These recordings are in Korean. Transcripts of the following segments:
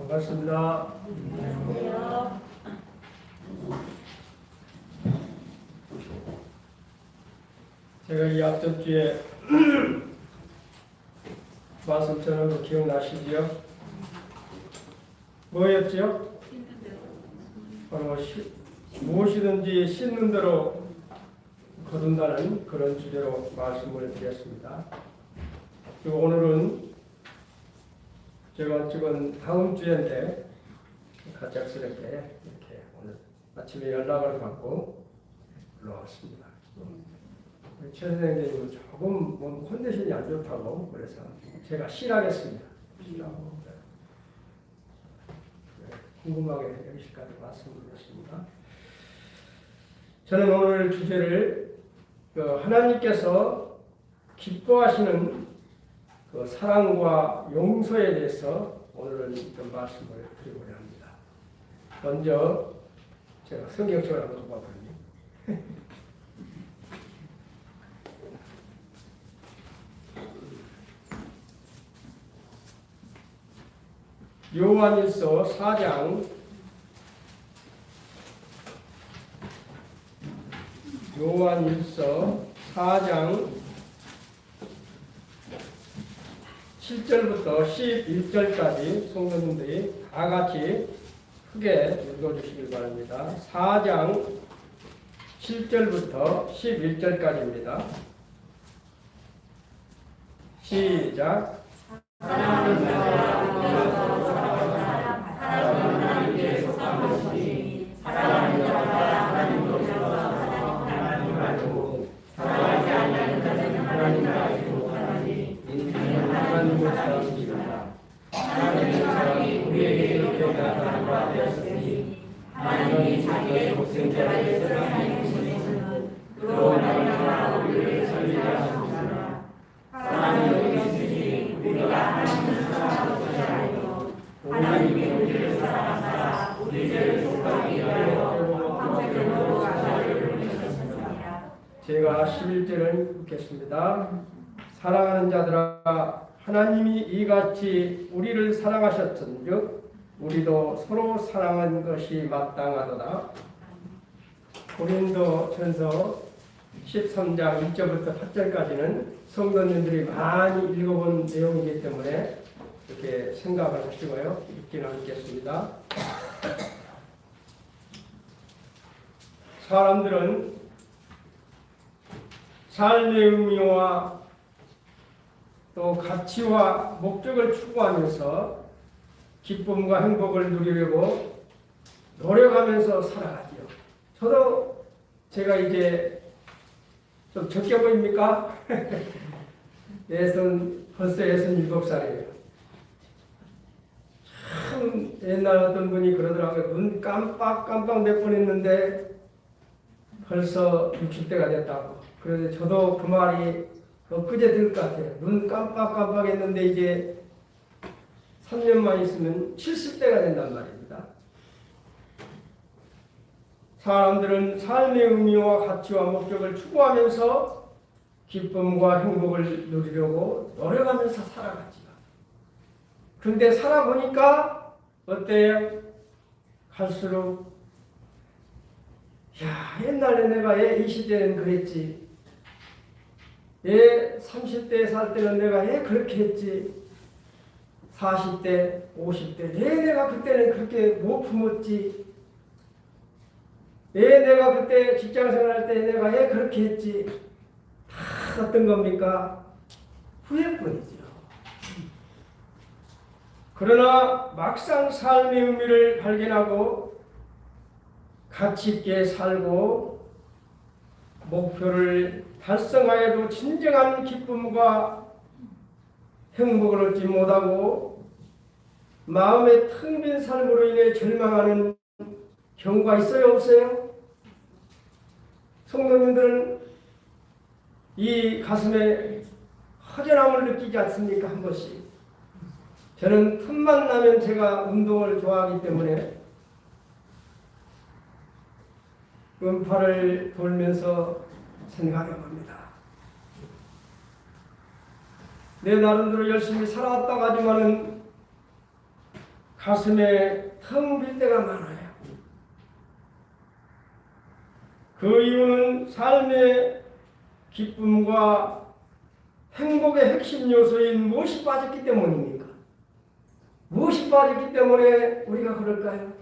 반갑습니다. 안녕하세요. 제가 이 앞전 주에 말씀 전한 거 기억나시지요? 뭐였죠? 바로 무엇이든지 씻는 대로 거둔다는 그런 주제로 말씀을 드렸습니다. 그리고 오늘은 제가 찍은 다음 주인데 갑작스럽게 이렇게 오늘 아침에 연락을 받고 올라왔습니다. 최 선생님은 조금 몸 컨디션이 안 좋다고 그래서 제가 실하겠습니다. 실하고 궁금하게 여기까지 말씀드렸습니다. 저는 오늘 주제를 하나님께서 기뻐하시는 그 사랑과 용서에 대해서 오늘은 좀 말씀을 드리고자 합니다. 먼저 제가 성경책을 한번 봐보니 요한일서 4장 요한일서 4장 7절부터 11절까지 성도님들이 다 같이 크게 읽어주시길 바랍니다. 4장 7절부터 11절까지입니다. 시작. 하나님이 자기의 독생자를 세상에 보내시는 그로 말미암아 우리를 설계하셨습니다. 사랑을 주시니 우리가 하나님을 사랑하는 것이 아니요 하나님이 우리를 사랑하사 우리 죄를 속하기 위하여 황제로 자기를 보내셨습니다. 제가 11절을 읽겠습니다. 사랑하는 자들아, 하나님이 이같이 우리를 사랑하셨은즉 우리도 서로 사랑하는 것이 마땅하도다. 고린도전서 13장 1절부터 8절까지는 성도님들이 많이 읽어본 내용이기 때문에 이렇게 생각을 하시고요. 읽기는 않겠습니다. 사람들은 삶의 의미와 또 가치와 목적을 추구하면서 기쁨과 행복을 누리려고 노력하면서 살아가지요. 저도 제가 이제 좀 적게 보입니까? 벌써 67살이에요. 참 옛날 어떤 분이 그러더라고요. 눈 깜빡깜빡 몇 번 했는데 벌써 60대가 됐다고. 그래서 저도 그 말이 엊그제 들 것 같아요. 눈 깜빡깜빡 했는데 이제 3년만 있으면 70대가 된단 말입니다. 사람들은 삶의 의미와 가치와 목적을 추구하면서 기쁨과 행복을 누리려고 노력하면서 살아가지요. 그런데 살아보니까 어때요? 갈수록 옛날에 내가 왜 20대는 그랬지, 왜 30대에 살 때는 내가 왜 그렇게 했지, 40대, 50대, 왜 내가 그때는 그렇게 못 품었지? 왜 내가 그때 직장생활할 때 내가 왜 그렇게 했지? 다 어떤 겁니까? 후회뿐이죠. 그러나 막상 삶의 의미를 발견하고 가치 있게 살고 목표를 달성하여도 진정한 기쁨과 행복을 얻지 못하고 마음의 텅 빈 삶으로 인해 절망하는 경우가 있어요, 없어요? 성도님들은 이 가슴에 허전함을 느끼지 않습니까? 한 번씩. 저는 틈만 나면 제가 운동을 좋아하기 때문에 음파를 돌면서 생각해 봅니다. 내 나름대로 열심히 살아왔다고 하지만은 가슴에 텅 빌 때가 많아요. 그 이유는 삶의 기쁨과 행복의 핵심 요소인 무엇이 빠졌기 때문입니까? 무엇이 빠졌기 때문에 우리가 그럴까요?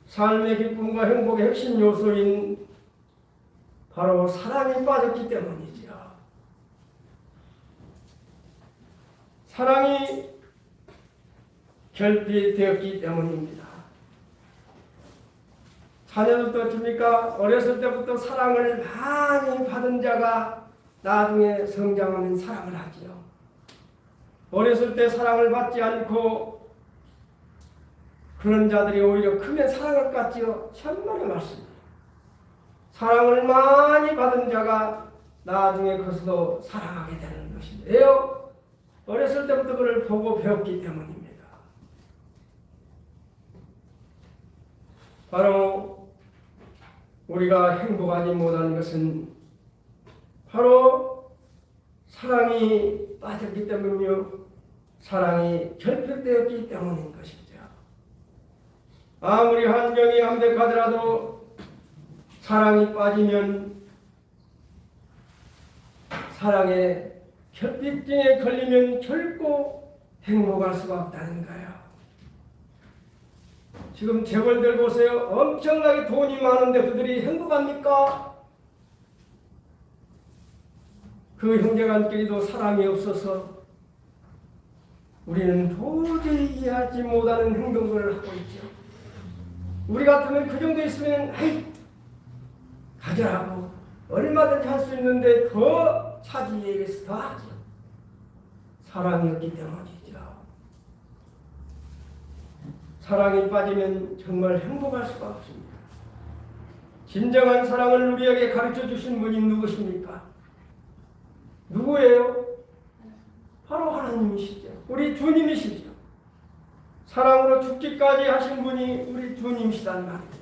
삶의 기쁨과 행복의 핵심 요소인 바로 사랑이 빠졌기 때문이죠. 사랑이 결핍되었기 때문입니다. 자녀들도 어떻습니까? 어렸을 때부터 사랑을 많이 받은 자가 나중에 성장하면 사랑을 하지요. 어렸을 때 사랑을 받지 않고 그런 자들이 오히려 크면 사랑을 갖지요. 천만의 말씀이에요. 사랑을 많이 받은 자가 나중에 커서도 사랑하게 되는 것입니다. 왜요? 어렸을 때부터 그를 보고 배웠기 때문입니다. 바로 우리가 행복하지 못한 것은 바로 사랑이 빠졌기 때문이요. 사랑이 결핍되었기 때문인 것이죠. 아무리 환경이 완벽하더라도 사랑이 빠지면 사랑의 결핍증에 걸리면 결코 행복할 수가 없다는 거예요. 지금 재벌들 보세요. 엄청나게 돈이 많은데 그들이 행복합니까? 그 형제간끼리도 사랑이 없어서 우리는 도저히 이해하지 못하는 행동을 하고 있죠. 우리 같으면 그 정도 있으면 아이 가져라고 얼마든지 할 수 있는데 더 차지에 의해서 더 하죠. 사랑이 없기 때문이죠. 사랑이 빠지면 정말 행복할 수가 없습니다. 진정한 사랑을 우리에게 가르쳐 주신 분이 누구십니까? 누구예요? 바로 하나님이시죠. 우리 주님이시죠. 사랑으로 죽기까지 하신 분이 우리 주님이시단 말입니다.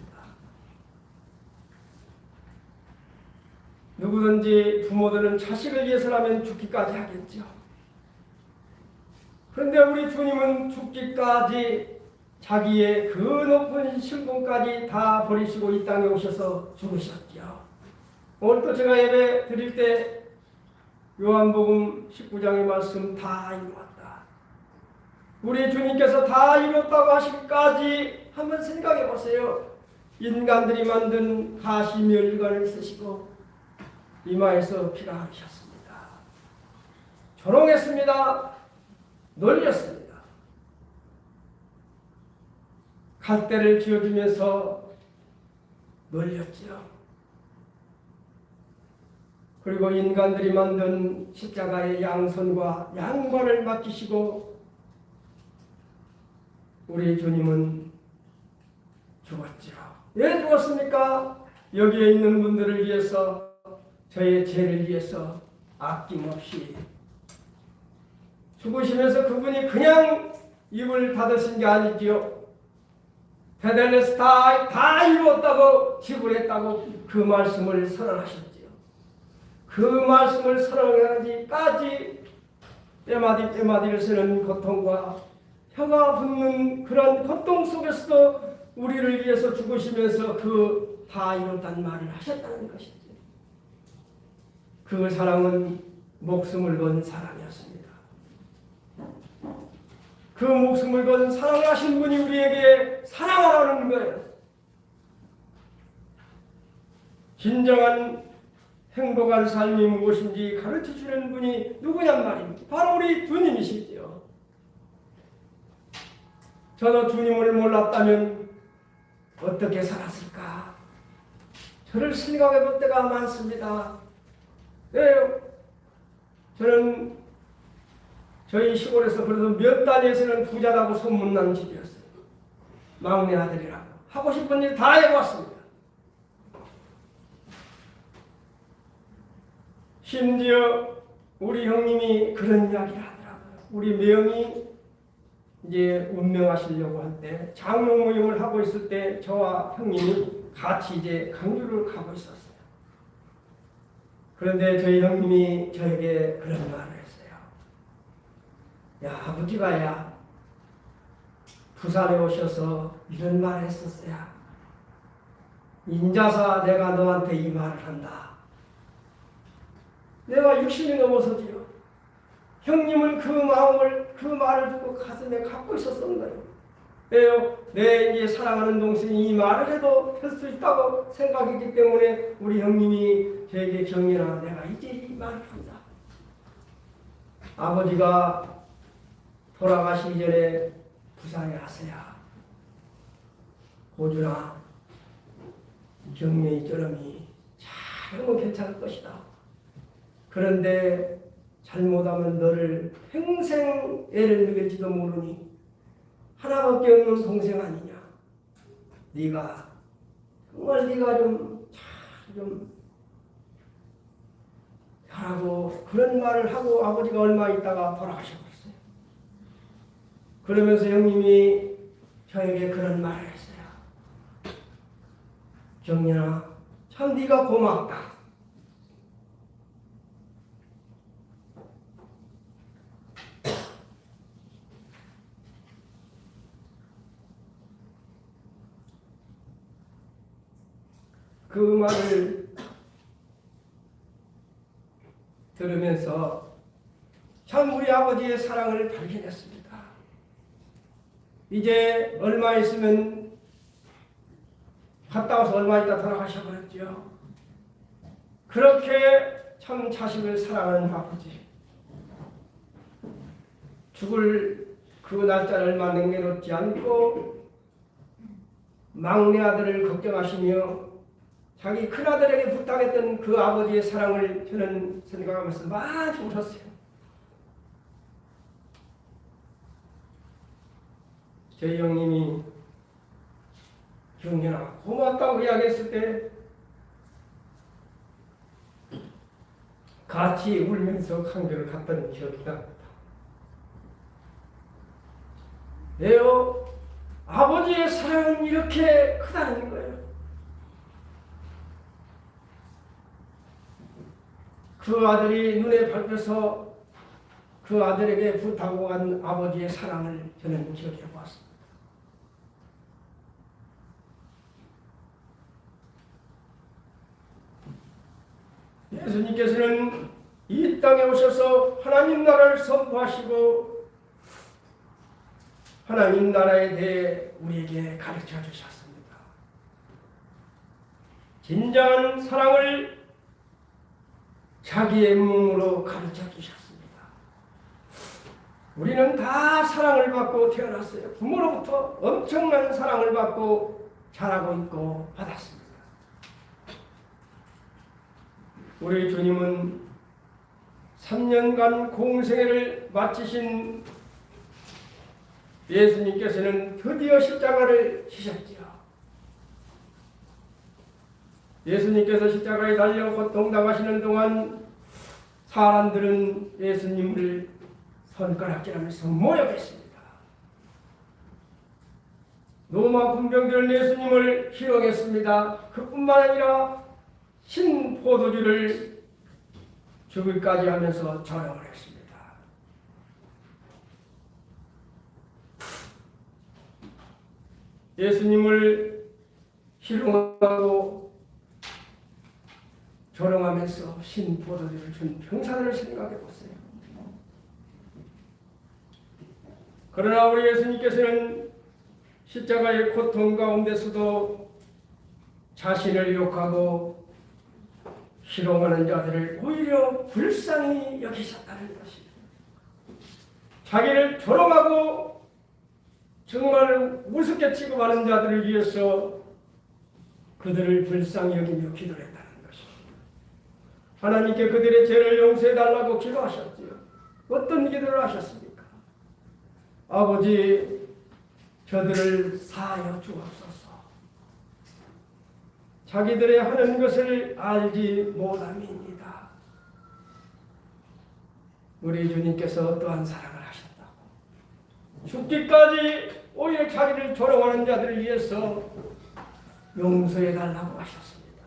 누구든지 부모들은 자식을 위해서라면 죽기까지 하겠죠. 그런데 우리 주님은 죽기까지 자기의 그 높은 신분까지 다 버리시고 이 땅에 오셔서 죽으셨죠. 오늘 또 제가 예배 드릴 때 요한복음 19장의 말씀 다 이루었다. 우리 주님께서 다 이뤘다고 하시기까지 한번 생각해 보세요. 인간들이 만든 가시멸관을 쓰시고 이마에서 피가 흐르셨습니다. 조롱했습니다. 놀렸습니다. 갈대를 쥐어주면서 놀렸죠. 그리고 인간들이 만든 십자가의 양손과 양관을 맡기시고 우리 주님은 죽었죠. 왜 죽었습니까? 여기에 있는 분들을 위해서, 저의 죄를 위해서 아낌없이 죽으시면서 그분이 그냥 입을 닫으신 게 아니지요. 테델레스 다 이루었다고 지불했다고 그 말씀을 선언하셨지요. 그 말씀을 선언하기까지 뼈마디를 쓰는 고통과 혀가 붙는 그런 고통 속에서도 우리를 위해서 죽으시면서 그 다 이뤘다는 말을 하셨다는 것이지. 그 사랑은 목숨을 건 사랑이었습니다. 그 목숨을 건 사랑하신 분이 우리에게 사랑하라는 거예요. 진정한 행복한 삶이 무엇인지 가르쳐주는 분이 누구냔 말입니다. 바로 우리 주님이시죠. 저도 주님을 몰랐다면 어떻게 살았을까? 저를 생각해 볼 때가 많습니다. 왜요? 저는 저희 시골에서 그래도 몇 단위에서는 부자라고 소문난 집이었어요. 막내 아들이라고. 하고 싶은 일 다 해봤습니다. 심지어 우리 형님이 그런 이야기를 하더라고요. 우리 매형이 이제 운명하시려고 할 때 장로 모임을 하고 있을 때 저와 형님이 같이 이제 강주를 가고 있었어요. 그런데 저희 형님이 저에게 그런 말을 했어요. 야, 아버지가 부산에 오셔서 이런 말을 했었어요. 인자사 내가 너한테 이 말을 한다. 내가 60이 넘어서지요. 형님은 그 마음을, 그 말을 듣고 가슴에 갖고 있었습니다. 왜요? 내 이제 사랑하는 동생이 이 말을 해도 할 수 있다고 생각했기 때문에 우리 형님이 저에게 경연아 내가 이제 이 말을 한다. 아버지가 돌아가시기 전에 부산에 왔어야. 호준아, 경련이 저놈이 잘하면 괜찮을 것이다. 그런데 잘못하면 너를 평생 애를 먹일지도 모르니 하나밖에 없는 동생 아니냐. 네가 정말 네가 좀 하라고 그런 말을 하고 아버지가 얼마 있다가 돌아가셔버렸어요. 그러면서 형님이 저에게 그런 말을 했어요. 경련아, 참 네가 고맙다. 그 말을 들으면서 참 우리 아버지의 사랑을 발견했습니다. 이제 얼마 있으면 갔다 와서 얼마 있다 돌아가셔버렸죠. 그렇게 참 자식을 사랑하는 아버지. 죽을 그 날짜를 얼마 남겨놓지 않고 막내 아들을 걱정하시며 자기 큰아들에게 부탁했던 그 아버지의 사랑을 저는 생각하면서 많이 울었어요. 저희 형님이 경련아 고맙다고 이야기했을 때 같이 울면서 강변을 갔던 기억이 납니다. 왜요? 아버지의 사랑은 이렇게 크다는 거예요. 그 아들이 눈에 밟혀서 그 아들에게 부탁하고 간 아버지의 사랑을 저는 기억해 보았습니다. 예수님께서는 이 땅에 오셔서 하나님 나라를 선포하시고 하나님 나라에 대해 우리에게 가르쳐 주셨습니다. 진정한 사랑을 자기의 몸으로 가르쳐 주셨습니다. 우리는 다 사랑을 받고 태어났어요. 부모로부터 엄청난 사랑을 받고 자라고 있고 받았습니다. 우리 주님은 3년간 공생애를 마치신 예수님께서는 드디어 십자가를 지셨지요. 예수님께서 십자가에 달려 고통당하시는 동안 사람들은 예수님을 손가락질하면서 모욕했습니다. 로마 군병들은 예수님을 희롱했습니다. 그뿐만 아니라 신포도주를 죽을까지 하면서 저항을 했습니다. 예수님을 희롱하고 조롱하면서 신포도주를 준 병사들을 생각해 보세요. 그러나 우리 예수님께서는 십자가의 고통 가운데서도 자신을 욕하고 희롱하는 자들을 오히려 불쌍히 여기셨다는 것입니다. 자기를 조롱하고 정말 우습게 취급하는 자들을 위해서 그들을 불쌍히 여기며 기도를 했다는 것입니다. 하나님께 그들의 죄를 용서해달라고 기도하셨지요. 어떤 기도를 하셨습니까? 아버지, 저들을 사하여 주옵소서. 자기들의 하는 것을 알지 못함이니이다. 우리 주님께서 어떠한 사랑을 하셨다고 죽기까지 오히려 자기를 조롱하는 자들을 위해서 용서해달라고 하셨습니다.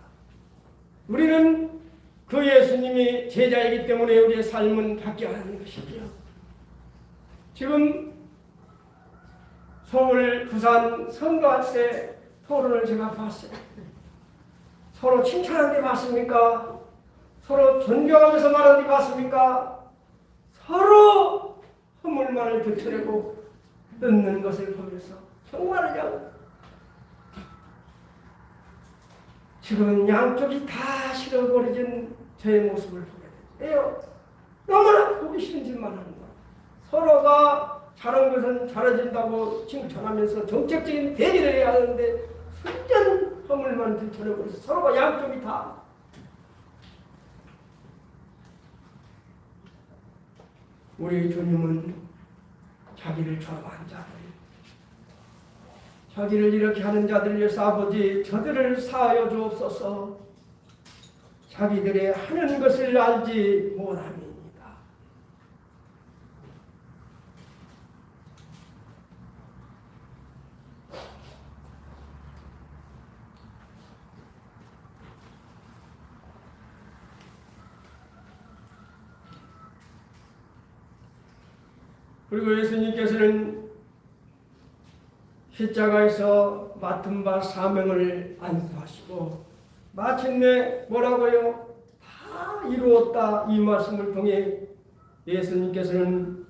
우리는 그 예수님이 제자이기 때문에 우리의 삶은 바뀌어야 하는 것이죠. 지금 서울, 부산 선거할 때 토론을 제가 봤어요. 서로 칭찬하는 데 봤습니까? 서로 존경하면서 말하는 데 봤습니까? 서로 허물만을 되쳐내고 뜯는 것을 보면서 정말 그냥 지금 양쪽이 다 싫어버려진 저의 모습을 보게 돼요. 너무나 보기 싫은 짓만 하는 거예요. 서로가 잘한 것은 잘해진다고 칭찬하면서 정책적인 대리를 해야 하는데 순전 허물만 들춰내고 있어. 서로가 양쪽이 다. 우리 주님은 자기를 좌우한 자들, 자기를 이렇게 하는 자들을 위해서 아버지 저들을 사하여 주옵소서. 자기들의 하는 것을 알지 못함이니이다. 그리고 예수님께서는 십자가에서 맡은 바 사명을 안수하시고 마침내 뭐라고요? 다 이루었다 이 말씀을 통해 예수님께서는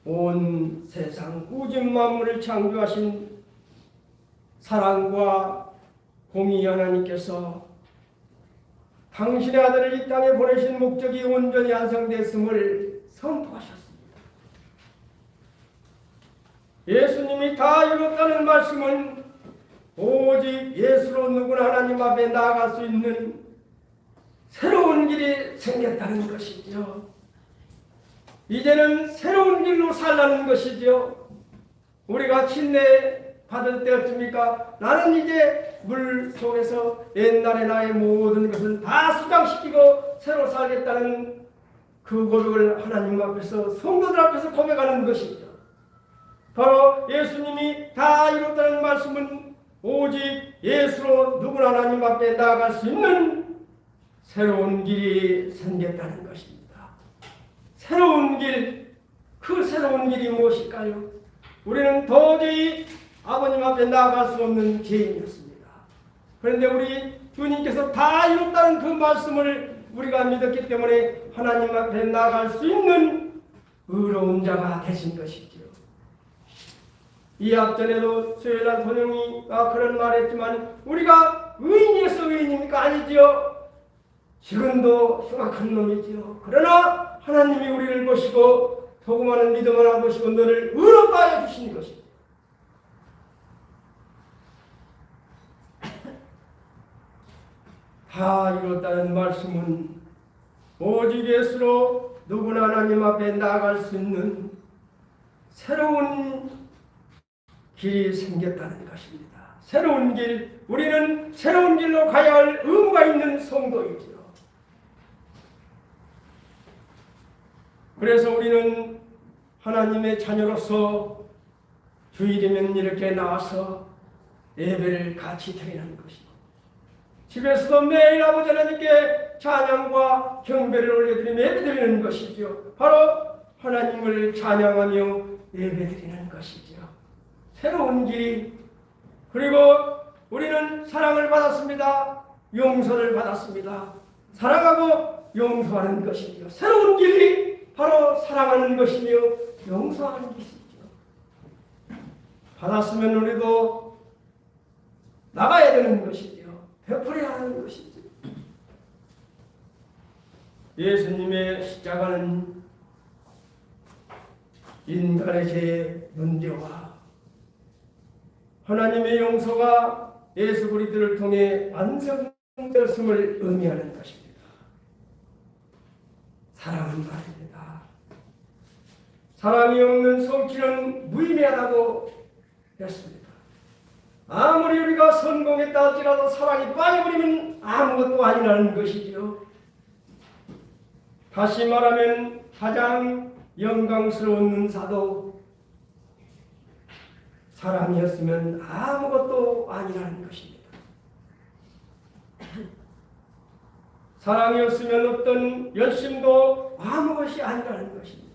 온 세상 우주 만물을 창조하신 사랑과 공의 하나님께서 당신의 아들을 이 땅에 보내신 목적이 온전히 완성됐음을 선포하셨습니다. 예수님이 다 이뤘다는 말씀은 오직 예수로 누구나 하나님 앞에 나아갈 수 있는 새로운 길이 생겼다는 것이죠. 이제는 새로운 길로 살라는 것이죠. 우리가 침례 받을 때 어떻습니까? 나는 이제 물 속에서 옛날의 나의 모든 것을 다 수장시키고 새로 살겠다는 그 고백을 하나님 앞에서 성도들 앞에서 고백하는 것이죠. 바로 예수님이 다 이뤘다는 말씀은 오직 예수로 누구나 하나님 앞에 나아갈 수 있는 새로운 길이 생겼다는 것입니다. 새로운 길, 그 새로운 길이 무엇일까요? 우리는 도저히 아버님 앞에 나아갈 수 없는 죄인이었습니다. 그런데 우리 주님께서 다 이뤘다는 그 말씀을 우리가 믿었기 때문에 하나님 앞에 나아갈 수 있는 의로운 자가 되신 것이죠. 이 앞전에도 수요일날 손영이가 그런 말했지만 우리가 의인이어서 의인입니까? 아니지요. 지금도 흉악한 놈이지요. 그러나 하나님이 우리를 보시고 조그마한 믿음 하나 보시고 너를 의롭다 하여 주신 것입니다. 다 이뤘다는 말씀은 오직 예수로 누구나 하나님 앞에 나아갈 수 있는 새로운 길이 생겼다는 것입니다. 새로운 길, 우리는 새로운 길로 가야 할 의무가 있는 성도이죠. 그래서 우리는 하나님의 자녀로서 주일이면 이렇게 나와서 예배를 같이 드리는 것이고 집에서도 매일 아버지 하나님께 찬양과 경배를 올려드리며 예배드리는 것이죠. 바로 하나님을 찬양하며 예배드리는 것이죠. 새로운 길이. 그리고 우리는 사랑을 받았습니다. 용서를 받았습니다. 사랑하고 용서하는 것이죠. 새로운 길이 바로 사랑하는 것이며 용서하는 것이죠. 받았으면 우리도 나가야 되는 것이죠. 베풀어야 하는 것이죠. 예수님의 십자가는 인간의 죄의 문제와 하나님의 용서가 예수 그리스도를 통해 완성되었음을 의미하는 것입니다. 사랑은 말입니다. 사랑이 없는 성취는 무의미하다고 했습니다. 아무리 우리가 성공했다 할지라도 사랑이 빠져버리면 아무것도 아니라는 것이지요. 다시 말하면 가장 영광스러운 은사도 사랑이었으면 아무것도 아니라는 것입니다. 사랑이었으면 어떤 열심도 아무것이 아니라는 것입니다.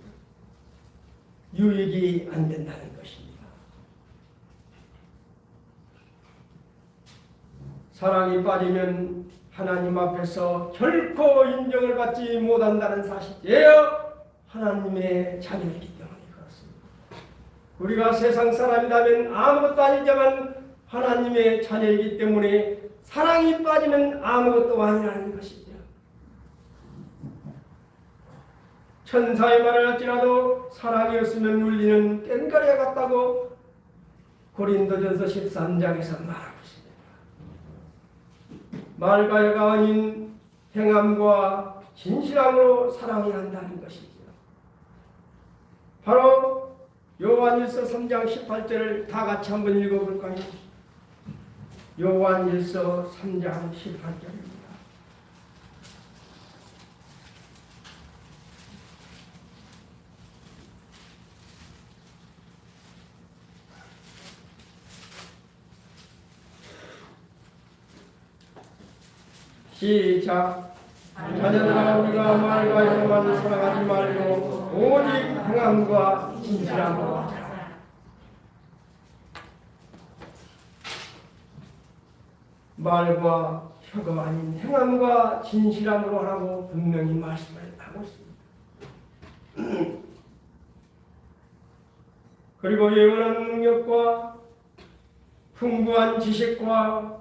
유익이 안 된다는 것입니다. 사랑이 빠지면 하나님 앞에서 결코 인정을 받지 못한다는 사실이에요. 하나님의 자녀이기 때문에 그렇습니다. 우리가 세상 사람이라면 아무것도 아니지만 하나님의 자녀이기 때문에 사랑이 빠지면 아무것도 아니라는 것이죠. 천사의 말을 할지라도 사랑이 없으면 울리는 꽹과리와 같다고 고린도전서 13장에서 말하고 있습니다. 말과 여가 아닌 행함과 진실함으로 사랑이 한다는 것이죠. 바로 요한일서 3장 18절을 다 같이 한번 읽어볼까요? 요한일서 3장 18절입니다. 시작. 자녀들아 우리가 말과 행함만 사랑하지 말고 오직 행함과 진실함으로 하자. 말과 혀가 아닌 행함과 진실함으로 하라고 분명히 말씀을 하고 있습니다. 그리고 영원한 능력과 풍부한 지식과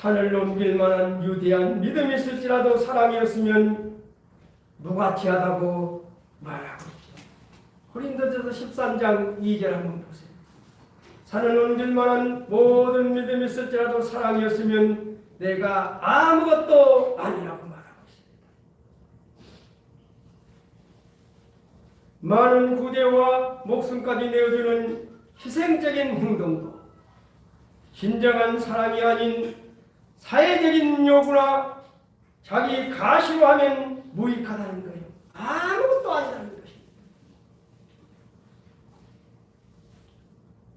산을 넘길 만한 유대한 믿음이 있을지라도 사랑이 없으면 무가치하다고 말하고 있죠. 고린도전서 13장 2절 한번 보세요. 산을 넘길 만한 모든 믿음이 있을지라도 사랑이 없으면 내가 아무것도 아니라고 말하고 있습니다. 많은 구제와 목숨까지 내어주는 희생적인 행동도 진정한 사랑이 아닌 사회적인 요구나 자기 가시로 하면 무익하다는 거예요. 아무것도 아니라는 것입니다.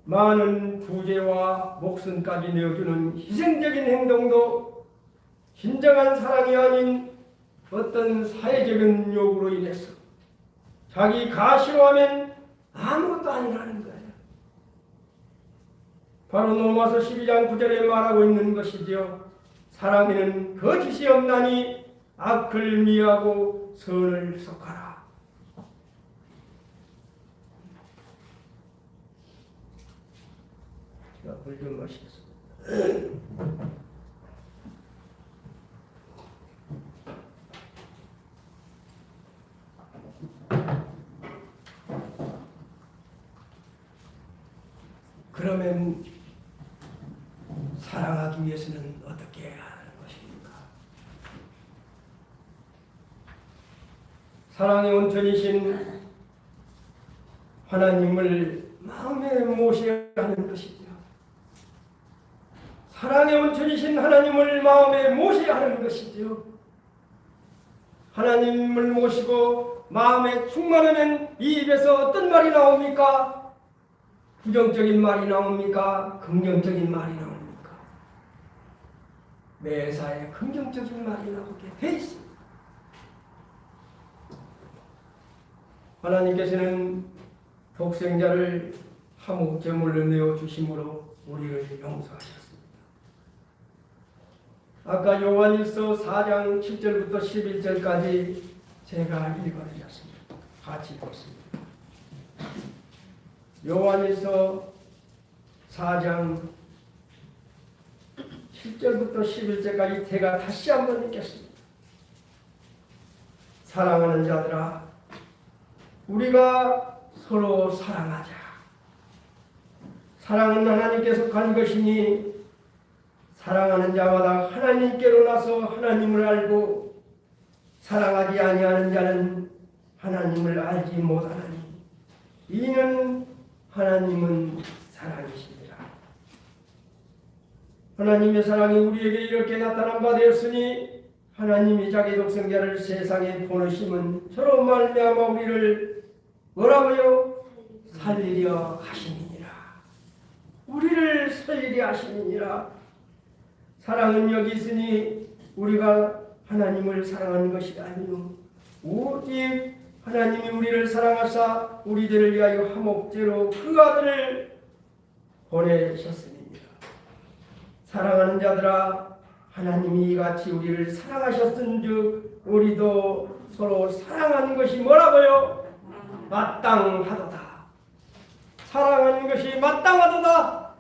많은 구제와 목숨까지 내어주는 희생적인 행동도 진정한 사랑이 아닌 어떤 사회적인 요구로 인해서 자기 가시로 하면 아무것도 아니라는 거예요. 바로 로마서 12장 9절에 말하고 있는 것이지요. 사랑에는 거짓이 없나니 악을 미하고 선을 속하라. 제가 물 좀 마시겠습니다. 그러면 사랑하기 위해서는 어떻게 해야 하는 것입니까? 사랑의 원천이신 하나님을 마음에 모셔야 하는 것이죠. 사랑의 원천이신 하나님을 마음에 모셔야 하는 것이죠. 하나님을 모시고 마음에 충만하면 이 입에서 어떤 말이 나옵니까? 부정적인 말이 나옵니까? 긍정적인 말이 나옵니까? 매사에 긍정적인 말이 나오게 돼 있습니다. 하나님께서는 독생자를 화목 제물로 내어 주심으로 우리를 용서하셨습니다. 아까 요한일서 4장 7절부터 11절까지 제가 읽어드렸습니다. 같이 읽었습니다. 요한일서 4장 7절부터 11절까지 제가 다시 한번 읽겠습니다. 사랑하는 자들아, 우리가 서로 사랑하자. 사랑은 하나님께 속한 것이니 사랑하는 자마다 하나님께로 나서 하나님을 알고 사랑하지 아니하는 자는 하나님을 알지 못하나니 이는 하나님은 사랑이십니다. 하나님의 사랑이 우리에게 이렇게 나타난 바 되었으니 하나님이 자기 독생자를 세상에 보내심은 저로 말미암아 우리를 뭐라고요? 살리려 하심이니라. 우리를 살리려 하심이니라. 사랑은 여기 있으니 우리가 하나님을 사랑하는 것이 아니요 오직 하나님이 우리를 사랑하사 우리들을 위하여 화목제로 그 아들을 보내셨습니다. 사랑하는 자들아, 하나님이 이같이 우리를 사랑하셨은즉 우리도 서로 사랑하는 것이 뭐라고요? 마땅하도다. 사랑하는 것이 마땅하도다.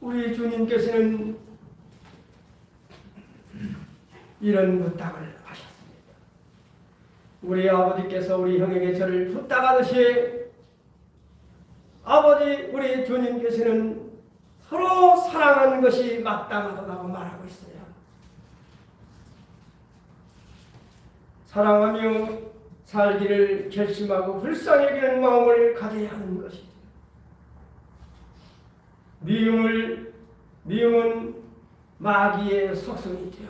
우리 주님께서는 이런 부탁을 하셨습니다. 우리 아버지께서 우리 형에게 저를 부탁하듯이 아버지 우리 주님께서는 서로 사랑하는 것이 마땅하다고 말하고 있어요. 사랑하며 살기를 결심하고 불쌍히 여기는 마음을 가져야 하는 것이죠. 미움은 마귀의 속성이죠.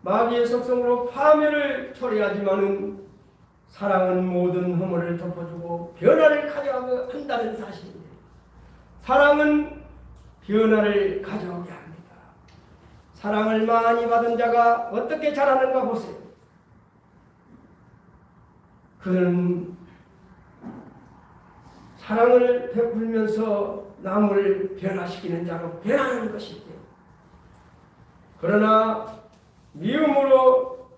마귀의 속성으로 파멸을 초래하지만은 사랑은 모든 허물을 덮어주고 변화를 가져가게 한다는 사실입니다. 사랑은 변화를 가져오게 합니다. 사랑을 많이 받은 자가 어떻게 자라는가 보세요. 그는 사랑을 베풀면서 남을 변화시키는 자로 변하는 것이죠. 그러나 미움으로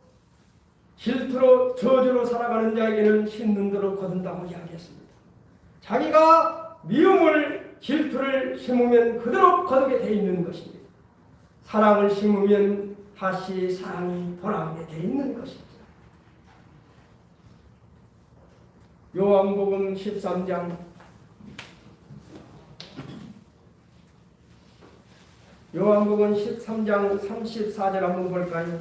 질투로 저주로 살아가는 자에게는 신눈도로 거둔다고 이야기했습니다. 자기가 미움을 질투를 심으면 그대로 거두게 돼 있는 것입니다. 사랑을 심으면 다시 사랑이 돌아오게 돼 있는 것이죠. 요한복음 13장 요한복음 13장 34절 한번 볼까요?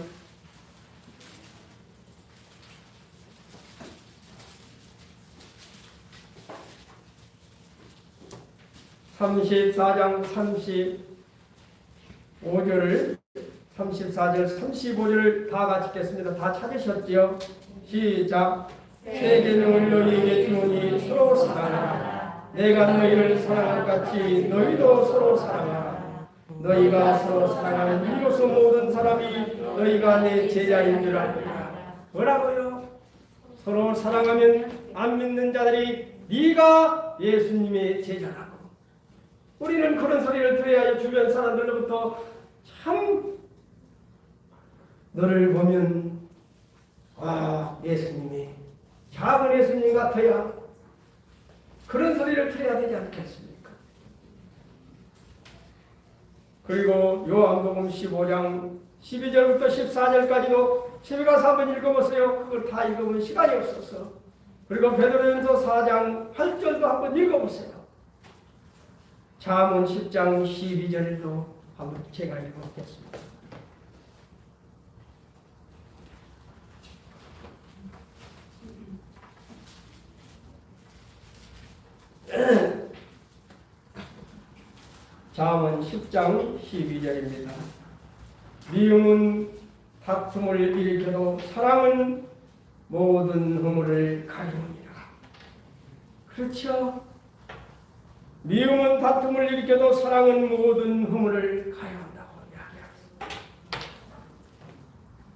(34장 35절 35절 다 같이 읽겠습니다. 다 찾으셨지요? 시작. 새 계명을 너희에게 주노니 서로 사랑하라. 내가 너희를 사랑한 같이 너희도 서로 사랑하라. 너희가 서로 사랑하는 이로써 모든 사람이 너희가 내 제자인 줄 알리라. 뭐라고요? 서로 사랑하면 안 믿는 자들이 네가 예수님의 제자라고. 우리는 그런 소리를 들어야 주변 사람들로부터 참 너를 보면 예수님이 작은 예수님 같아야 그런 소리를 들어야 되지 않겠습니까? 그리고 요한복음 15장 12절부터 14절까지도 집에 가서 한번 읽어보세요. 그걸 다 읽어보면 시간이 없어서. 그리고 베드로전서 4장 8절도 한번 읽어보세요. 잠언 10장 12절도 한번 제가 읽어보겠습니다. 잠언 10장 12절입니다. 미움은 다툼을 일으켜도 사랑은 모든 허물을 가리우니라. 그렇죠? 미움은 다툼을 일으켜도 사랑은 모든 허물을 가려한다고 이야기합니다.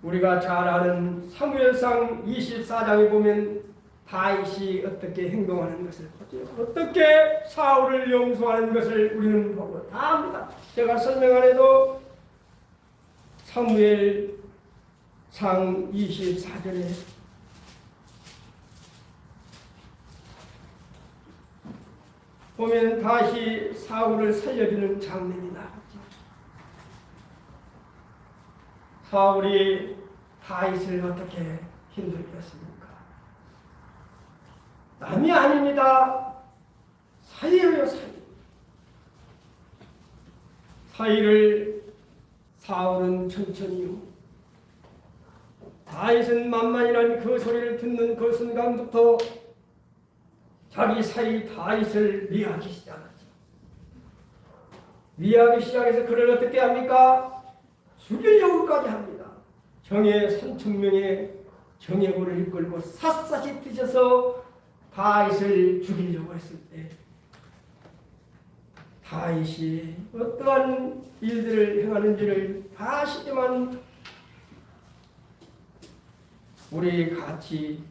우리가 잘 아는 사무엘상 24장에 보면 다윗이 어떻게 행동하는 것을 보죠. 어떻게 사울을 용서하는 것을 우리는 보고 다 압니다. 제가 설명 안 해도 사무엘상 24절에 보면 다시 사울을 살려주는 장면이 나왔죠. 사울이 다윗을 어떻게 힘들게 했습니까? 남이 아닙니다. 사이예요, 사이. 사이를 사울은 천천히요. 다윗은 만만이란 그 소리를 듣는 그 순간부터 자기 사이 다윗을 미워하기 시작하죠. 미워하기 시작해서 그를 어떻게 합니까? 죽이려고까지 합니다. 정예 3,000명의 정예군을 이끌고 샅샅이 뛰셔서 다윗을 죽이려고 했을 때 다윗이 어떠한 일들을 행하는지를 다 아시지만 우리 같이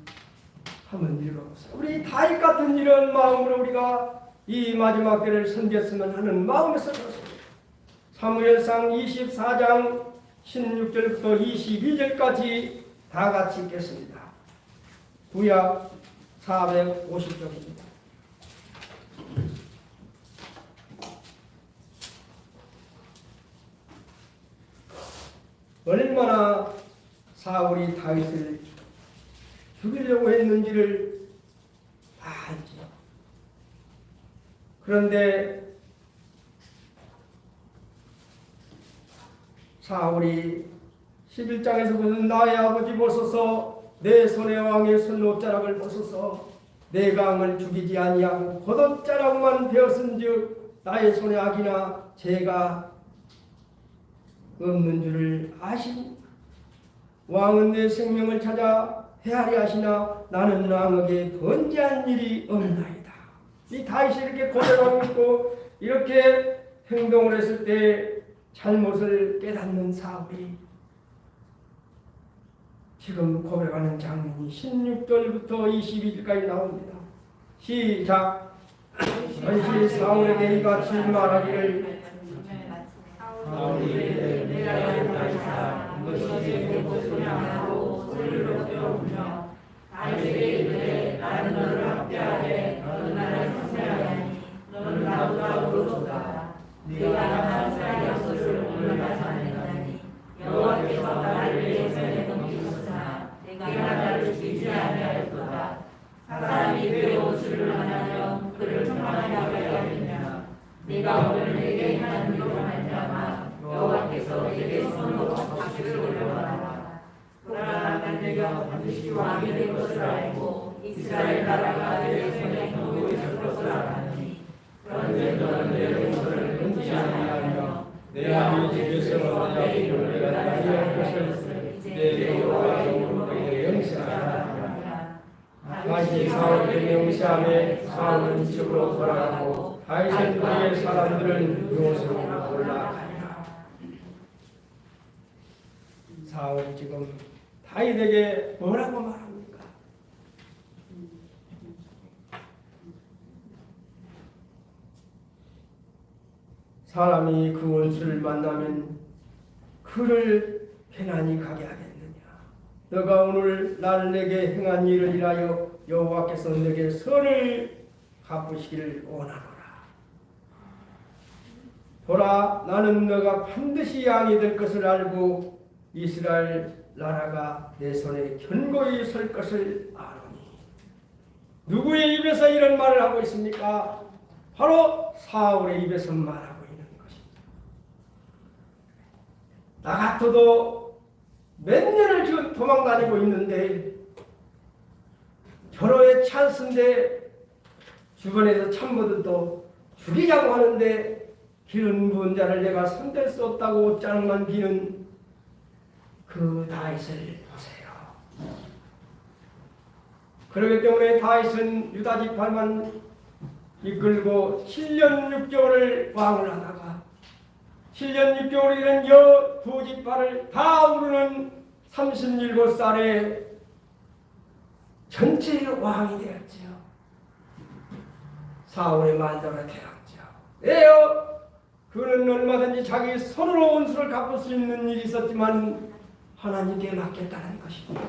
한번 읽어보세요. 우리 다윗 같은 이런 마음으로 우리가 이 마지막 때를 섬겼으면 하는 마음에서 그렇습니다. 사무엘상 24장 16절부터 22절까지 다 같이 읽겠습니다. 구약 450쪽입니다. 얼마나 사울이 다윗을 죽이려고 했는지를 다 알죠. 그런데 사울이 11장에서 보면 나의 아버지 보소서 내 손의 왕의 손옷자락을 보소서 내가 왕을 죽이지 아니하고 겉옷자락만 베었은즉 나의 손에 악이나 죄가 없는 줄을 아시니 왕은 내 생명을 찾아 헤아리 하시나 나는 왕에게 번제한 일이 없나이다. 이 다윗이 이렇게 고백하고 있고 이렇게 행동을 했을 때 잘못을 깨닫는 사울이 지금 고백하는 장면이 16절부터 22절까지 나옵니다. 시작. 다시 사울에게 이같이 말하기를 사울이 내가 여호와이사 너희 내 목소리 안 하고 소리를 높여 다윗에게 이르되 나는 너를 합대하되 너는 나를 상세하니 너는 나보다 오르도다. 네가 나한 사람의 것을 오늘날 자네다니 여호와께서 나를 내 손에 넘기셨으나 내가 나를 죽이지 아니하였도다. 사람이 그의 옷을 만나면 그를 평안하게 하겠느냐. 네가 오늘 내게 행한 일로 말미암아 여호와께서 내게 손으로 박수를 올려하라. 그러나 내가 반드시 왕이 될 것을 알고 이스라엘 나라가 내 손에 놓여 있을 것을 알았니. 그런데 너는 내 용서를 끊지 아니하며 내 아버지께서 내 이름을 내가 다시할 것을 내 여호와의 이름으로 내게 명시하라. 다시 사울에게 명시하며 사울은 이쪽으로 돌아가고 다윗의 또래의 사람들은 그곳으로 올라가니라. 사울이 지금 다윗에게 뭐라고 말합니까? 사람이 그 원수를 만나면 그를 편안히 가게 하겠느냐. 너가 오늘 나를 내게 행한 일을 인하여 여호와께서 내게 선을 갚으시기를 원하노라. 보라, 나는 너가 반드시 양이 될 것을 알고 이스라엘 나라가 내 손에 견고히 설 것을 아노니. 누구의 입에서 이런 말을 하고 있습니까? 바로 사울의 입에서 말하고 있는 것입니다. 나 같아도 몇 년을 지금 도망다니고 있는데 결혼의 찬스인데 주변에서 참모들도 죽이자고 하는데 기름 부은 자를 내가 손댈 수 없다고 옷자락만 비는 그 다윗을 보세요. 그렇기 때문에 다윗은 유다 지파만 이끌고 7년 6개월을 왕을 하다가 7년 6개월을 이른 여 두 지파를 다 우르는 37살에 전체 왕이 되었지요. 사울의 말대로 되었죠. 왜요? 그는 얼마든지 자기 손으로 원수를 갚을 수 있는 일이 있었지만 하나님께 맡겼다는 것입니다.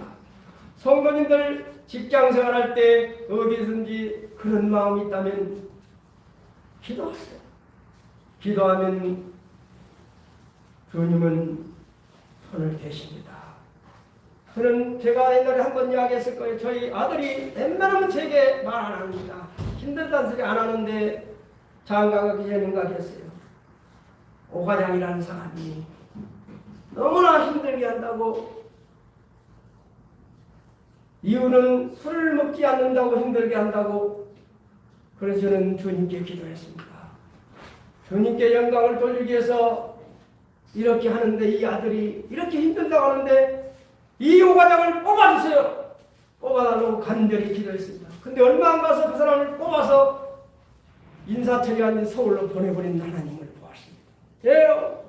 성도님들 직장 생활할 때 어디든지 그런 마음이 있다면 기도하세요. 기도하면 주님은 손을 대십니다. 저는 제가 옛날에 한번 이야기했을 거예요. 저희 아들이 웬만하면 제게 말 안 합니다. 힘들다는 소리 안 하는데 장가가 기자님과 했어요. 오과장이라는 사람이 너무나 힘들게 한다고, 이유는 술을 먹지 않는다고 힘들게 한다고. 그래서 저는 주님께 기도했습니다. 주님께 영광을 돌리기 위해서 이렇게 하는데 이 아들이 이렇게 힘든다고 하는데 이 오과장을 뽑아주세요. 뽑아달라고 간절히 기도했습니다. 근데 얼마 안 가서 그 사람을 뽑아서 인사처리한 서울로 보내버린 하나님을 보았습니다. 예요.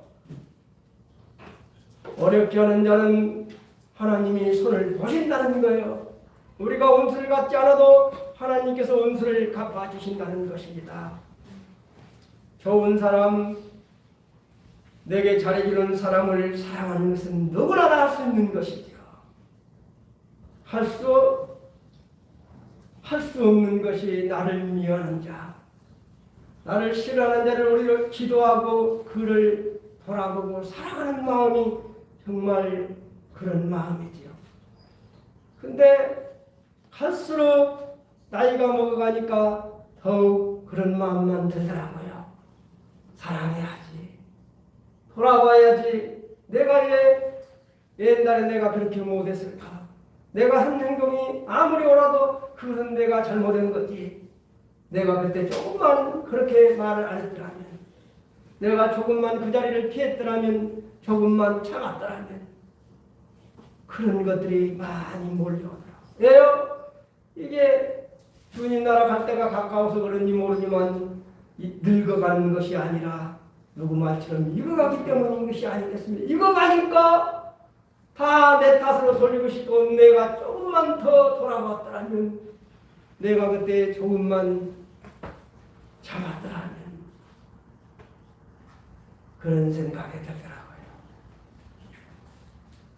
어렵게 하는 자는 하나님이 손을 보신다는 거예요. 우리가 원수를 갚지 않아도 하나님께서 원수를 갚아주신다는 것입니다. 좋은 사람, 내게 잘해주는 사람을 사랑하는 것은 누구나 다 할 수 있는 것이죠. 할 수 없는 것이 나를 미워하는 자, 나를 싫어하는 자를 우리가 기도하고 그를 돌아보고 사랑하는 마음이 정말 그런 마음이지요. 근데 갈수록 나이가 먹어가니까 더욱 그런 마음만 들더라고요. 사랑해야지. 돌아봐야지. 내가 옛날에 내가 그렇게 못했을까? 내가 한 행동이 아무리 옳아도 그것은 내가 잘못한 거지. 내가 그때 조금만 그렇게 말을 안 했더라면, 내가 조금만 그 자리를 피했더라면, 조금만 참았더라면, 그런 것들이 많이 몰려오더라고요. 왜요? 이게 주님 나라 갈 때가 가까워서 그런지 모르지만 늙어가는 것이 아니라 누구 말처럼 익어가기 때문인 것이 아니겠습니까? 익어가니까 다 내 탓으로 돌리고 싶고, 내가 조금만 더 돌아봤더라면, 내가 그때 조금만 참았더라면, 그런 생각이 들더라고요.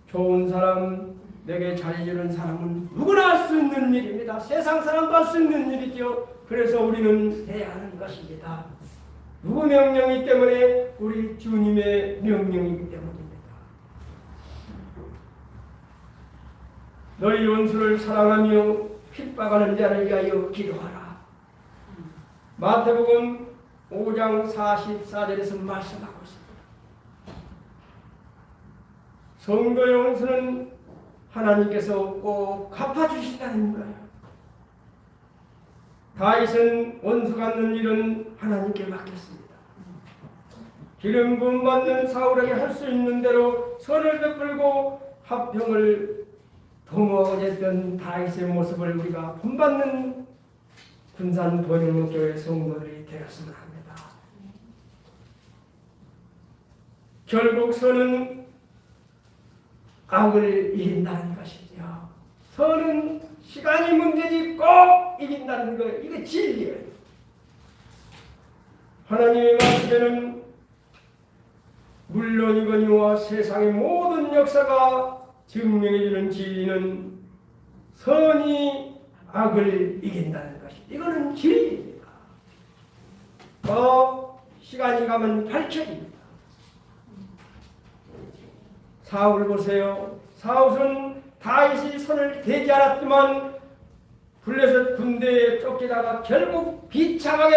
좋은 사람, 내게 잘해주는 사람은 누구나 할 수 있는 일입니다. 세상 사람도 할 수 있는 일이죠. 그래서 우리는 해야 하는 것입니다. 누구 명령이기 때문에? 우리 주님의 명령이기 때문입니다. 너희 원수를 사랑하며 핍박하는 자를 위하여 기도하라. 마태복음 5장 44절에서 말씀하고 있습니다. 성도의 원수는 하나님께서 꼭 갚아주신다는 거예요. 다윗은 원수 갚는 일은 하나님께 맡겼습니다. 기름 부음 받는 사울에게 할 수 있는 대로 선을 베풀고 화평을 도모하고자 했던 다윗의 모습을 우리가 본받는 군산 보령교회 성도들이 되었으면 합니다. 결국 선은 악을 이긴다는 것이죠. 선은 시간이 문제지 꼭 이긴다는 거예요. 이게 진리예요. 하나님의 말씀에는 물론이거니와 세상의 모든 역사가 증명해주는 진리는 선이 악을 이긴다는 것이, 이거는 진리입니다. 시간이 가면 밝혀집니다. 사울 보세요. 사울은 다윗이 손을 대지 않았지만 블레셋 군대에 쫓기다가 결국 비참하게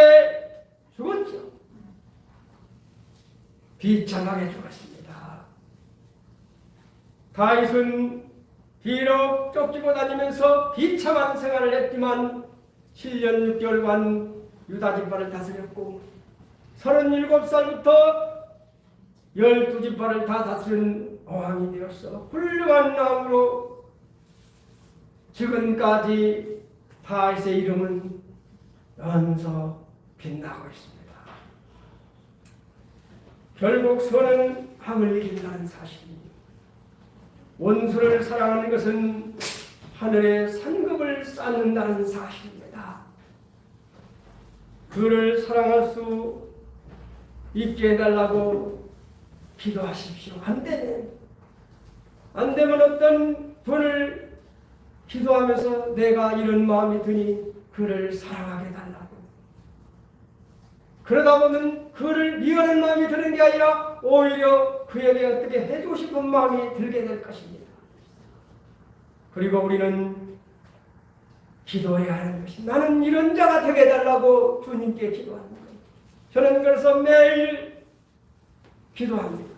죽었죠. 비참하게 죽었습니다. 다윗은 비록 쫓기고 다니면서 비참한 생활을 했지만 7년 6개월간 유다 지파를 다스렸고 37살부터 12지파를 다 다스린 왕이 되었어. 훌륭한 왕으로 지금까지 다윗의 이름은 연서 빛나고 있습니다. 결국 선은 악을 이긴다는 사실입니다. 원수를 사랑하는 것은 하늘에 상급을 쌓는다는 사실입니다. 그를 사랑할 수 있게 해달라고 기도하십시오. 안 되면 어떤 분을 기도하면서 내가 이런 마음이 드니 그를 사랑하게 해달라고. 그러다 보면 그를 미워하는 마음이 드는 게 아니라 오히려 그에게 어떻게 해주고 싶은 마음이 들게 될 것입니다. 그리고 우리는 기도해야 하는 것이, 나는 이런 자가 되게 해달라고 주님께 기도합니다. 저는 그래서 매일 기도합니다.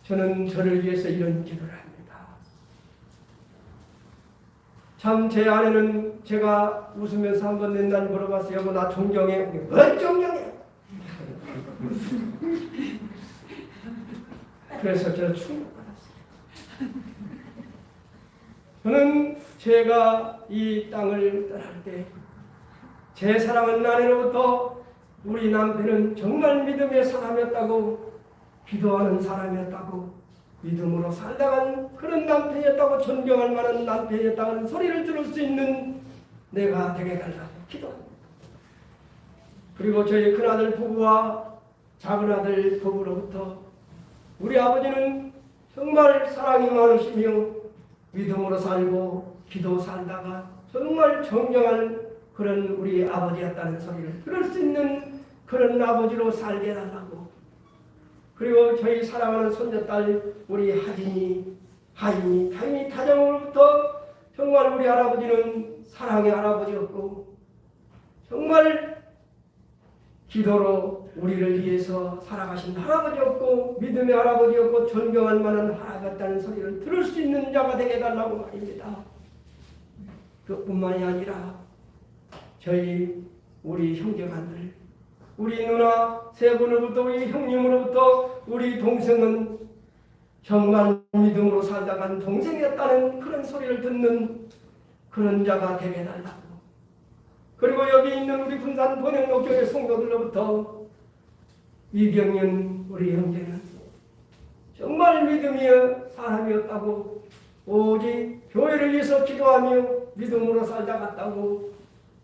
저는 저를 위해서 이런 기도를 합니다. 참 제 아내는 제가 웃으면서 한번 맨날 물어봤어요. 여보 나 존경해. 뭘 존경해? 그래서 제가 충격받았어요. 저는 제가 이 땅을 떠날 때 제 사랑하는 아내로부터 우리 남편은 정말 믿음의 사람이었다고, 기도하는 사람이었다고, 믿음으로 살다간 그런 남편이었다고, 존경할 만한 남편이었다는 소리를 들을 수 있는 내가 되게 달라고 기도합니다. 그리고 저희 큰아들 부부와 작은아들 부부로부터 우리 아버지는 정말 사랑이 많으시며 믿음으로 살고 기도 살다가 정말 정정한 그런 우리 아버지였다는 소리를 들을 수 있는 그런 아버지로 살게 해달라고. 그리고 저희 사랑하는 손녀딸 우리 하인이 타인이 타정으로부터 정말 우리 할아버지는 사랑의 할아버지였고 정말 기도로 우리를 위해서 살아가신 할아버지였고 믿음의 할아버지였고 존경할 만한 할아버지였다는 소리를 들을 수 있는 자가 되게 해달라고 말입니다. 그뿐만이 아니라 우리 형제간들 우리 누나 세 분으로부터 우리 형님으로부터 우리 동생은 정말 믿음으로 살다간 동생이었다는 그런 소리를 듣는 그런 자가 되게 해달라고. 그리고 여기 있는 우리 군산 번영로교회 성도들로부터 이경윤 우리 형제는 정말 믿음의 사람이었다고 오직 교회를 위해서 기도하며 믿음으로 살다 갔다고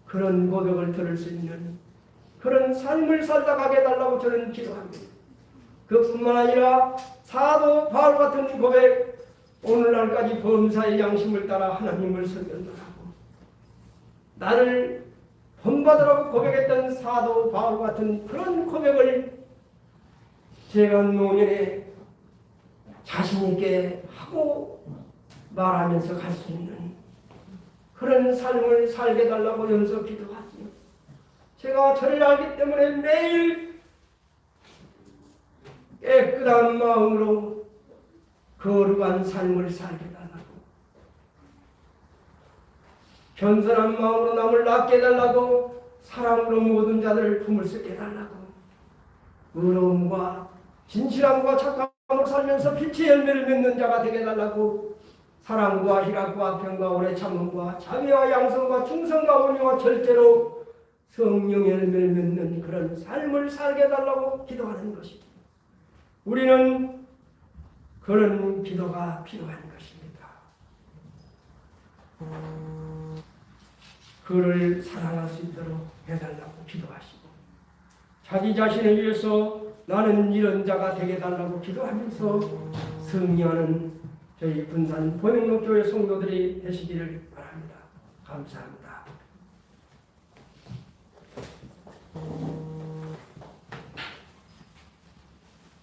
그런 고백을 들을 수 있는 그런 삶을 살다 가게 해달라고 저는 기도합니다. 그뿐만 아니라 사도 바울 같은 고백, 오늘날까지 범사의 양심을 따라 하나님을 섬겼노라고 나를 본받으라고 고백했던 사도 바울 같은 그런 고백을 제가 노년에 자신 있게 하고 말하면서 갈 수 있는 그런 삶을 살게 달라고 연속 기도하지요. 제가 저를 알기 때문에 매일 깨끗한 마음으로 거룩한 삶을 살게 달라고, 겸손한 마음으로 남을 낫게 해달라고, 사랑으로 모든 자들을 품을 수 있게 해달라고, 의로움과 진실함과 착함으로 살면서 빛의 열매를 맺는 자가 되게 해달라고, 사랑과 희락과 평과 오래 참음과 자비와 양성과 충성과 온유와 절제로 성령의 열매를 맺는 그런 삶을 살게 해달라고 기도하는 것입니다. 우리는 그런 기도가 필요한 것입니다. 그를 사랑할 수 있도록 해달라고 기도하시고, 자기 자신을 위해서 나는 이런 자가 되게 해달라고 기도하면서 승리하는 저희 군산 번영로교회 성도들이 되시기를 바랍니다. 감사합니다.